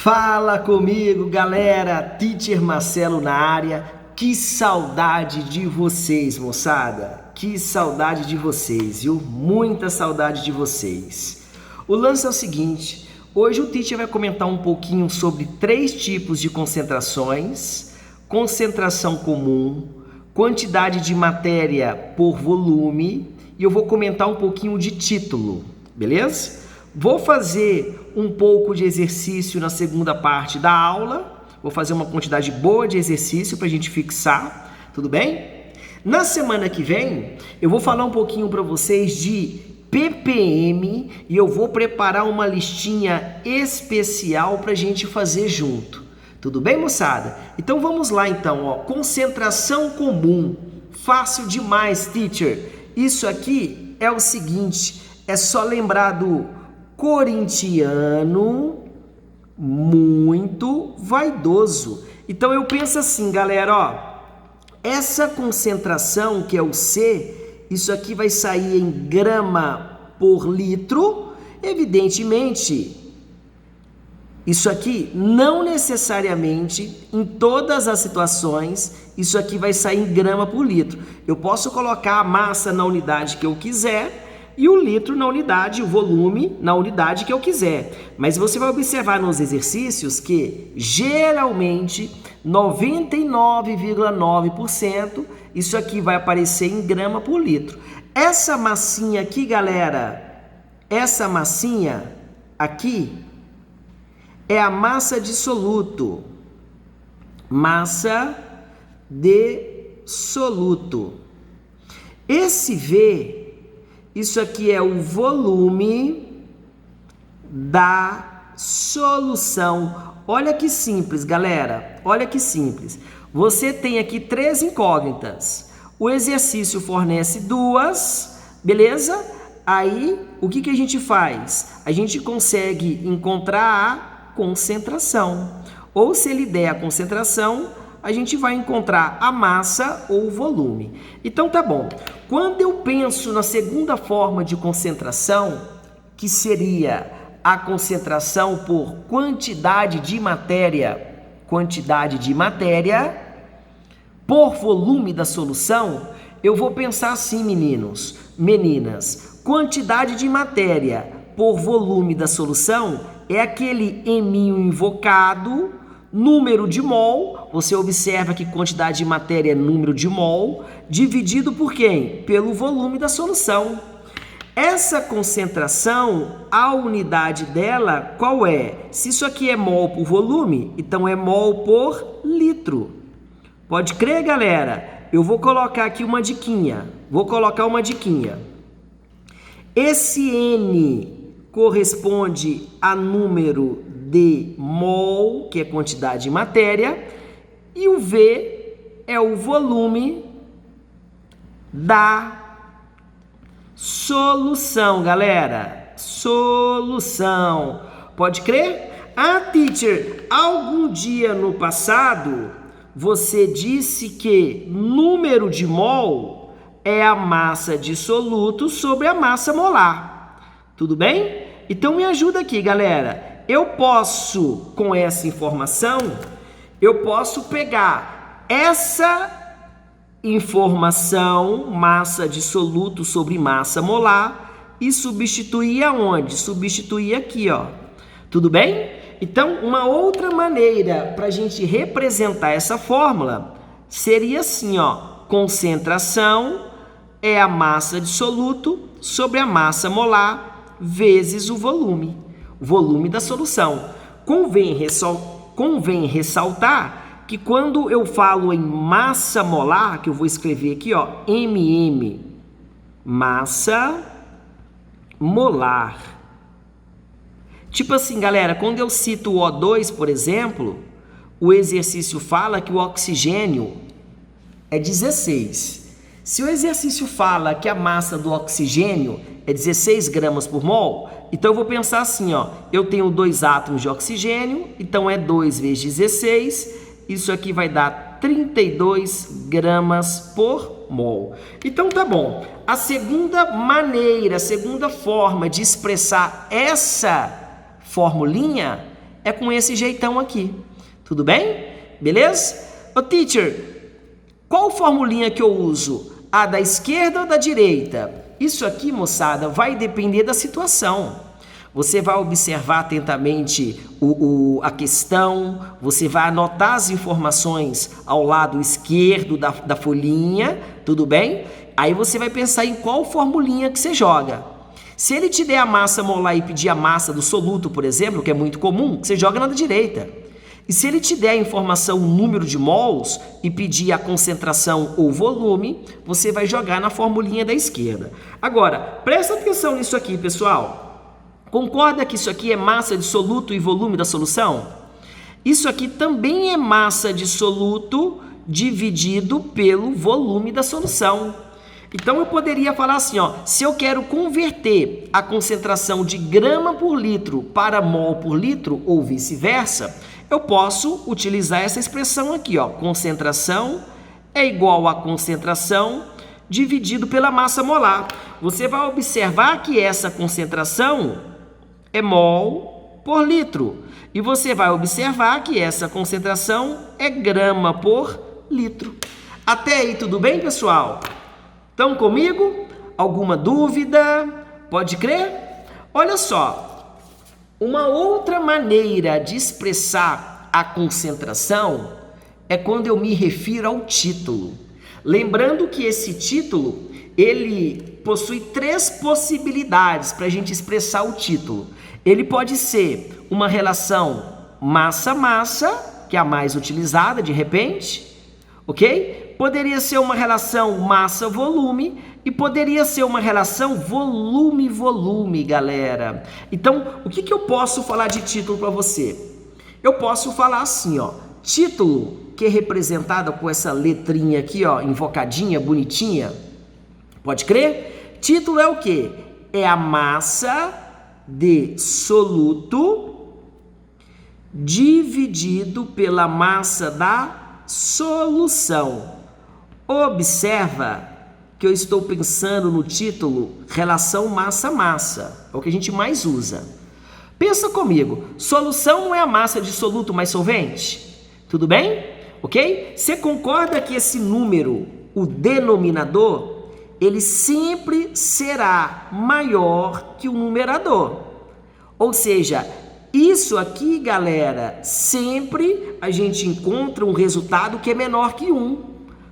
Fala comigo, galera! Teacher Marcelo na área. Que saudade de vocês, moçada! Que saudade de vocês, viu? Muita saudade de vocês. O lance é o seguinte, hoje o teacher vai comentar um pouquinho sobre 3 tipos de concentrações: concentração comum, quantidade de matéria por volume, e eu vou comentar um pouquinho de título, beleza? Vou fazer um pouco de exercício na segunda parte da aula, vou fazer uma quantidade boa de exercício para a gente fixar, tudo bem? Na semana que vem, eu vou falar um pouquinho para vocês de ppm e eu vou preparar uma listinha especial para a gente fazer junto. Tudo bem, moçada? Então vamos lá então, ó. Concentração comum. Fácil demais, teacher. Isso aqui é o seguinte, é só lembrar do corintiano muito vaidoso. Então eu penso assim, galera, ó. Essa concentração, que é o C, isso aqui vai sair em grama por litro. Evidentemente, isso aqui não necessariamente, em todas as situações, isso aqui vai sair em grama por litro. Eu posso colocar a massa na unidade que eu quiser e o litro na unidade, o volume na unidade que eu quiser. Mas você vai observar nos exercícios que, geralmente, 99,9% isso aqui vai aparecer em grama por litro. Essa massinha aqui, galera, essa massinha aqui é a massa de soluto. Massa de soluto. Esse V, isso aqui é o volume da solução. Olha que simples, galera. Olha que simples. Você tem aqui 3 incógnitas. O exercício fornece 2, beleza? Aí, o que a gente faz? A gente consegue encontrar a concentração. Ou se ele der a concentração, a gente vai encontrar a massa ou o volume. Então tá bom. Quando eu penso na segunda forma de concentração, que seria a concentração por quantidade de matéria por volume da solução, eu vou pensar assim, meninos, meninas, quantidade de matéria por volume da solução é aquele eminho invocado, número de mol. Você observa que quantidade de matéria é número de mol, dividido por quem? Pelo volume da solução. Essa concentração, a unidade dela, qual é? Se isso aqui é mol por volume, então é mol por litro. Pode crer, galera? Eu vou colocar aqui uma diquinha. Esse N corresponde a número de mol, que é quantidade de matéria, e o V é o volume da solução, galera. Solução. Pode crer? Ah, teacher, algum dia no passado você disse que número de mol é a massa de soluto sobre a massa molar. Tudo bem? Então me ajuda aqui, galera. Eu posso, com essa informação, eu posso pegar essa informação, massa de soluto sobre massa molar, e substituir aonde? Substituir aqui, ó. Tudo bem? Então, uma outra maneira para a gente representar essa fórmula seria assim, ó. Concentração é a massa de soluto sobre a massa molar vezes o volume da solução. Convém ressaltar que quando eu falo em massa molar, que eu vou escrever aqui, ó, MM, massa molar. Tipo assim, galera, quando eu cito o O2, por exemplo, o exercício fala que o oxigênio é 16. Se o exercício fala que a massa do oxigênio é 16 gramas por mol, então eu vou pensar assim, ó, eu tenho 2 átomos de oxigênio, então é 2 vezes 16, isso aqui vai dar 32 gramas por mol. Então tá bom. A segunda maneira, a segunda forma de expressar essa formulinha é com esse jeitão aqui. Tudo bem? Beleza? Ô, teacher, qual formulinha que eu uso? A da esquerda ou da direita? Isso aqui, moçada, vai depender da situação. Você vai observar atentamente a questão, você vai anotar as informações ao lado esquerdo da folhinha, tudo bem? Aí você vai pensar em qual formulinha que você joga. Se ele te der a massa molar e pedir a massa do soluto, por exemplo, que é muito comum, você joga na da direita. E se ele te der a informação, o número de mols, e pedir a concentração ou volume, você vai jogar na formulinha da esquerda. Agora, presta atenção nisso aqui, pessoal. Concorda que isso aqui é massa de soluto e volume da solução? Isso aqui também é massa de soluto dividido pelo volume da solução. Então eu poderia falar assim, ó, se eu quero converter a concentração de grama por litro para mol por litro ou vice-versa, eu posso utilizar essa expressão aqui, ó, concentração é igual a concentração dividido pela massa molar. Você vai observar que essa concentração é mol por litro. E você vai observar que essa concentração é grama por litro. Até aí tudo bem, pessoal? Estão comigo? Alguma dúvida? Pode crer? Olha só, uma outra maneira de expressar a concentração é quando eu me refiro ao título. Lembrando que esse título, ele possui 3 possibilidades para a gente expressar o título. Ele pode ser uma relação massa-massa, que é a mais utilizada de repente, ok? Poderia ser uma relação massa-volume e poderia ser uma relação volume-volume, galera. Então, o que eu posso falar de título para você? Eu posso falar assim, ó, título, que é representado com essa letrinha aqui, ó, invocadinha, bonitinha. Pode crer? Título é o quê? É a massa de soluto dividido pela massa da solução. Observa que eu estou pensando no título relação massa-massa. É o que a gente mais usa. Pensa comigo, solução não é a massa de soluto mais solvente? Tudo bem? Ok? Você concorda que esse número, o denominador, ele sempre será maior que o numerador. Ou seja, isso aqui, galera, sempre a gente encontra um resultado que é menor que 1.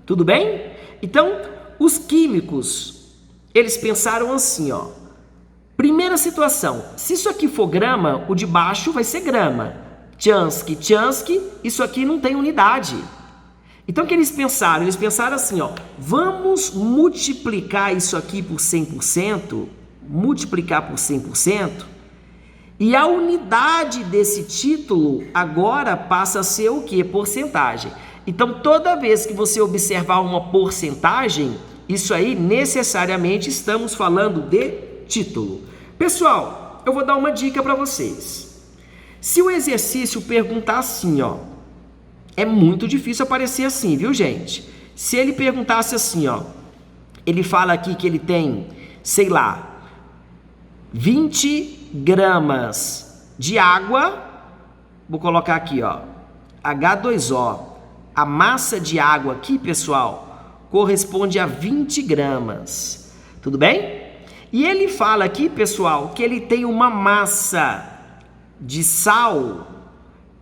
Tudo bem? Então, os químicos, eles pensaram assim, ó. Primeira situação, se isso aqui for grama, o de baixo vai ser grama. Tchansky, Tchansky, isso aqui não tem unidade. Então o que eles pensaram? Eles pensaram assim, ó, vamos multiplicar isso aqui por 100%, multiplicar por 100%, e a unidade desse título agora passa a ser o quê? Porcentagem. Então toda vez que você observar uma porcentagem, isso aí necessariamente estamos falando de título. Pessoal, eu vou dar uma dica para vocês. Se o exercício perguntar assim, ó, é muito difícil aparecer assim, viu, gente? Se ele perguntasse assim, ó, ele fala aqui que ele tem, sei lá, 20 gramas de água, vou colocar aqui, ó, H2O. A massa de água aqui, pessoal, corresponde a 20 gramas. Tudo bem? E ele fala aqui, pessoal, que ele tem uma massa de sal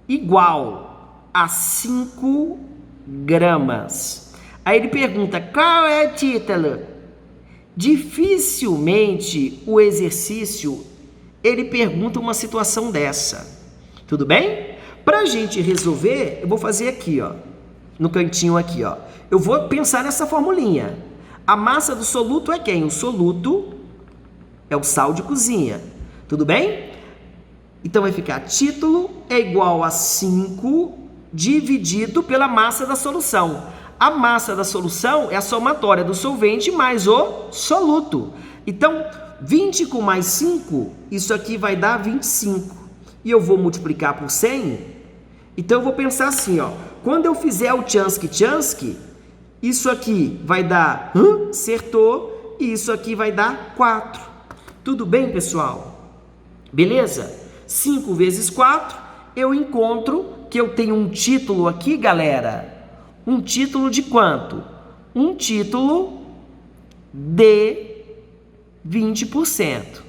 igual a 5 gramas. Aí ele pergunta, qual é o título? Dificilmente o exercício, ele pergunta uma situação dessa. Tudo bem? Para a gente resolver, eu vou fazer aqui, ó, no cantinho aqui, ó. Eu vou pensar nessa formulinha. A massa do soluto é quem? O soluto é o sal de cozinha. Tudo bem? Então vai ficar título é igual a 5 dividido pela massa da solução. A massa da solução é a somatória do solvente mais o soluto. Então, 20 com mais 5, isso aqui vai dar 25. E eu vou multiplicar por 100. Então, eu vou pensar assim, ó. Quando eu fizer o Tchansky, isso aqui vai dar, acertou, e isso aqui vai dar 4. Tudo bem, pessoal? Beleza? 5 vezes 4, eu encontro que eu tenho um título aqui, galera. Um título de quanto? Um título de 20%.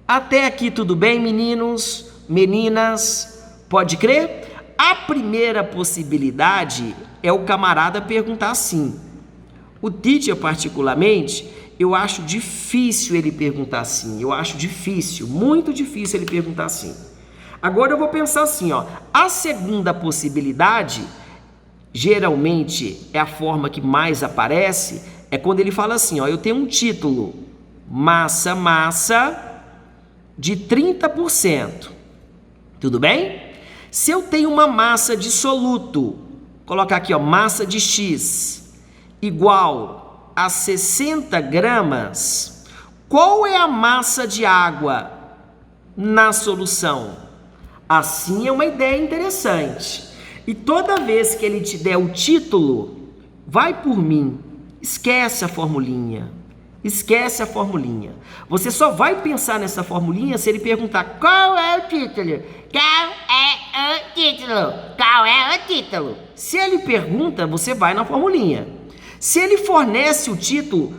Até aqui tudo bem, meninos, meninas? Pode crer? A primeira possibilidade é o camarada perguntar assim. O teacher, particularmente, eu acho difícil ele perguntar assim. Eu acho difícil, muito difícil ele perguntar assim. Agora eu vou pensar assim, ó. A segunda possibilidade, geralmente é a forma que mais aparece, é quando ele fala assim, ó. Eu tenho um título, massa de 30%. Tudo bem? Se eu tenho uma massa de soluto, colocar aqui, ó, massa de X igual a 60 gramas, qual é a massa de água na solução? Assim é uma ideia interessante. E toda vez que ele te der o título, vai por mim, esquece a formulinha. Esquece a formulinha. Você só vai pensar nessa formulinha se ele perguntar qual é o título. Qual é o título? Qual é o título? Se ele pergunta, você vai na formulinha. Se ele fornece o título,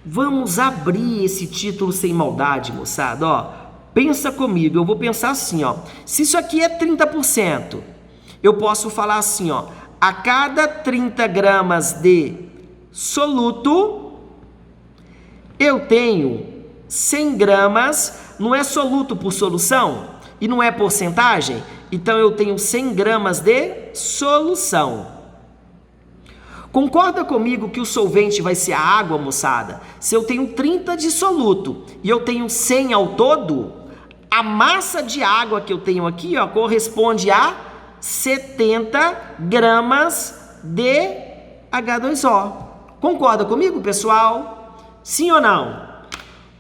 vamos abrir esse título sem maldade, moçada. Ó, pensa comigo, eu vou pensar assim, ó. Se isso aqui é 30%, eu posso falar assim, ó. A cada 30 gramas de soluto, eu tenho 100 gramas, não é soluto por solução e não é porcentagem, então eu tenho 100 gramas de solução. Concorda comigo que o solvente vai ser a água, moçada? Se eu tenho 30 de soluto e eu tenho 100 ao todo, a massa de água que eu tenho aqui, ó, corresponde a 70 gramas de H2O. Concorda comigo, pessoal? Sim ou não?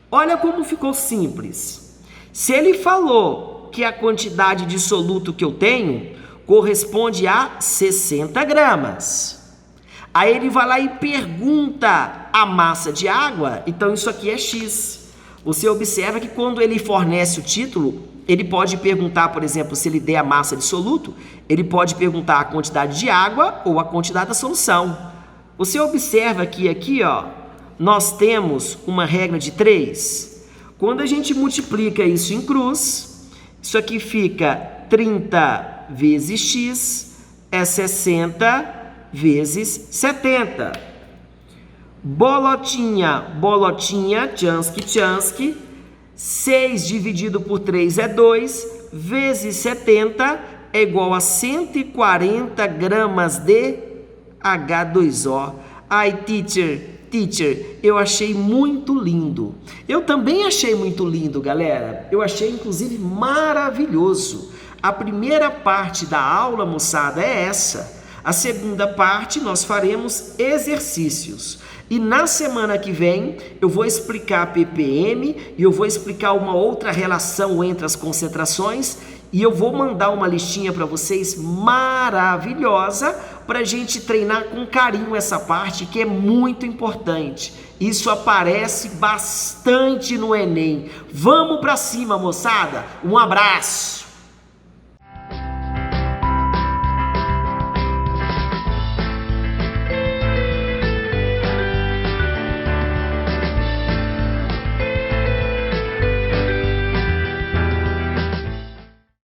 Olha como ficou simples. Se ele falou que a quantidade de soluto que eu tenho corresponde a 60 gramas. Aí ele vai lá e pergunta a massa de água, então isso aqui é X. Você observa que quando ele fornece o título, ele pode perguntar, por exemplo, se ele der a massa de soluto, ele pode perguntar a quantidade de água ou a quantidade da solução. Você observa que aqui, ó, nós temos uma regra de 3. Quando a gente multiplica isso em cruz, isso aqui fica 30 vezes x é 60 vezes 70. Bolotinha, tchansky, 6 dividido por 3 é 2, vezes 70 é igual a 140 gramas de H2O. Ai, teacher, eu achei muito lindo. Eu também achei muito lindo, galera. Eu achei, inclusive, maravilhoso. A primeira parte da aula, moçada, é essa. A segunda parte, nós faremos exercícios. E na semana que vem, eu vou explicar ppm e eu vou explicar uma outra relação entre as concentrações e eu vou mandar uma listinha para vocês maravilhosa para a gente treinar com carinho essa parte que é muito importante. Isso aparece bastante no Enem. Vamos para cima, moçada. Um abraço.